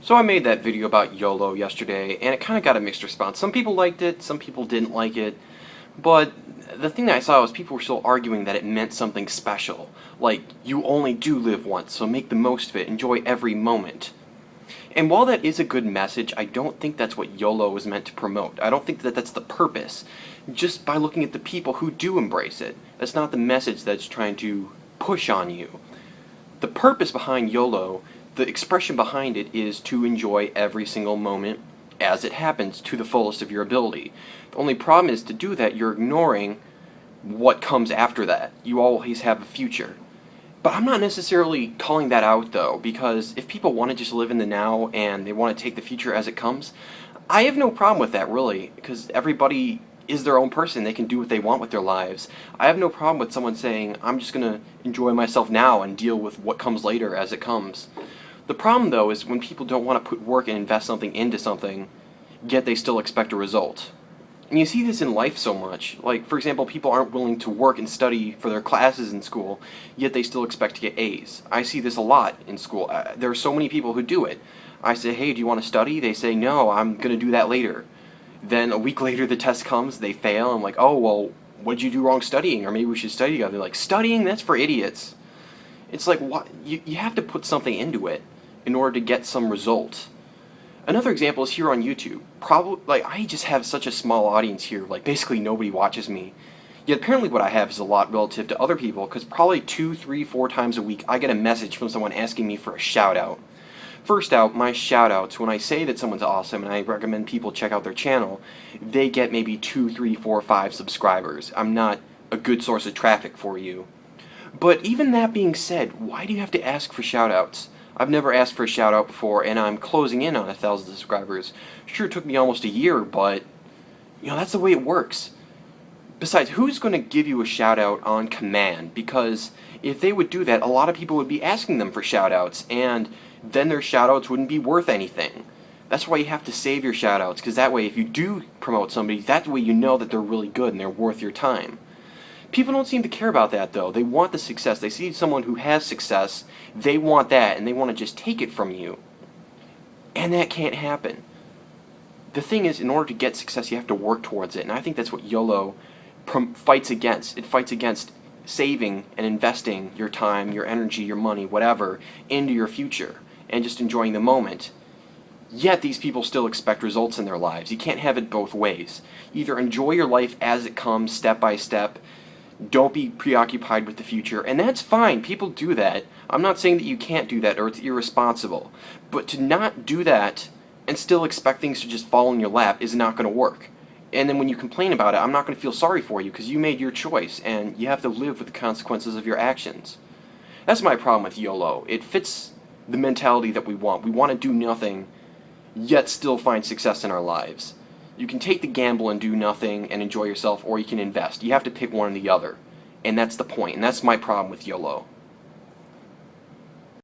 So I made that video about YOLO yesterday, and it kind of got a mixed response. Some people liked it, some people didn't like it, but the thing that I saw was people were still arguing that it meant something special. Like, you only do live once, so make the most of it, enjoy every moment. And while that is a good message, I don't think that's what YOLO is meant to promote. I don't think that that's the purpose, just by looking at the people who do embrace it. That's not the message that's trying to push on you. The purpose behind YOLO, the expression behind it, is to enjoy every single moment as it happens to the fullest of your ability. The only problem is, to do that, you're ignoring what comes after that. You always have a future. But I'm not necessarily calling that out, though, because if people want to just live in the now and they want to take the future as it comes, I have no problem with that, really, because everybody is their own person. They can do what they want with their lives. I have no problem with someone saying, I'm just going to enjoy myself now and deal with what comes later as it comes. The problem, though, is when people don't want to put work and invest something into something, yet they still expect a result. And you see this in life so much. Like, for example, people aren't willing to work and study for their classes in school, yet they still expect to get A's. I see this a lot in school. There are so many people who do it. I say, hey, do you want to study? They say, no, I'm going to do that later. Then a week later the test comes, they fail. I'm like, oh, well, what did you do wrong studying? Or maybe we should study together. They're like, studying? That's for idiots. It's like, what? You have to put something into it in order to get some result. Another example is here on YouTube. Probably, like, I just have such a small audience here. Like, basically nobody watches me. Yet apparently what I have is a lot relative to other people, because probably 2, 3, 4 times a week I get a message from someone asking me for a shout out. First out, my shout outs, when I say that someone's awesome and I recommend people check out their channel, they get maybe 2, 3, 4, 5 subscribers. I'm not a good source of traffic for you. But even that being said, why do you have to ask for shout outs? I've never asked for a shout out before, and I'm closing in on 1,000 subscribers. Sure, it took me almost a year, but that's the way it works. Besides, who's going to give you a shout out on command? Because if they would do that, a lot of people would be asking them for shout outs, and then their shout outs wouldn't be worth anything. That's why you have to save your shout outs, because that way if you do promote somebody, that way you know that they're really good and they're worth your time. People don't seem to care about that, though. They want the success. They see someone who has success, they want that, and they want to just take it from you. And that can't happen. The thing is, in order to get success, you have to work towards it, and I think that's what YOLO fights against. It fights against saving and investing your time, your energy, your money, whatever, into your future, and just enjoying the moment. Yet these people still expect results in their lives. You can't have it both ways. Either enjoy your life as it comes, step by step. Don't be preoccupied with the future, and that's fine. People do that. I'm not saying that you can't do that or it's irresponsible, but to not do that and still expect things to just fall in your lap is not going to work. And then when you complain about it, I'm not going to feel sorry for you, because you made your choice and you have to live with the consequences of your actions. That's my problem with YOLO. It fits the mentality that we want. We want to do nothing, yet still find success in our lives. You can take the gamble and do nothing and enjoy yourself, or you can invest. You have to pick one or the other. And that's the point, and that's my problem with YOLO.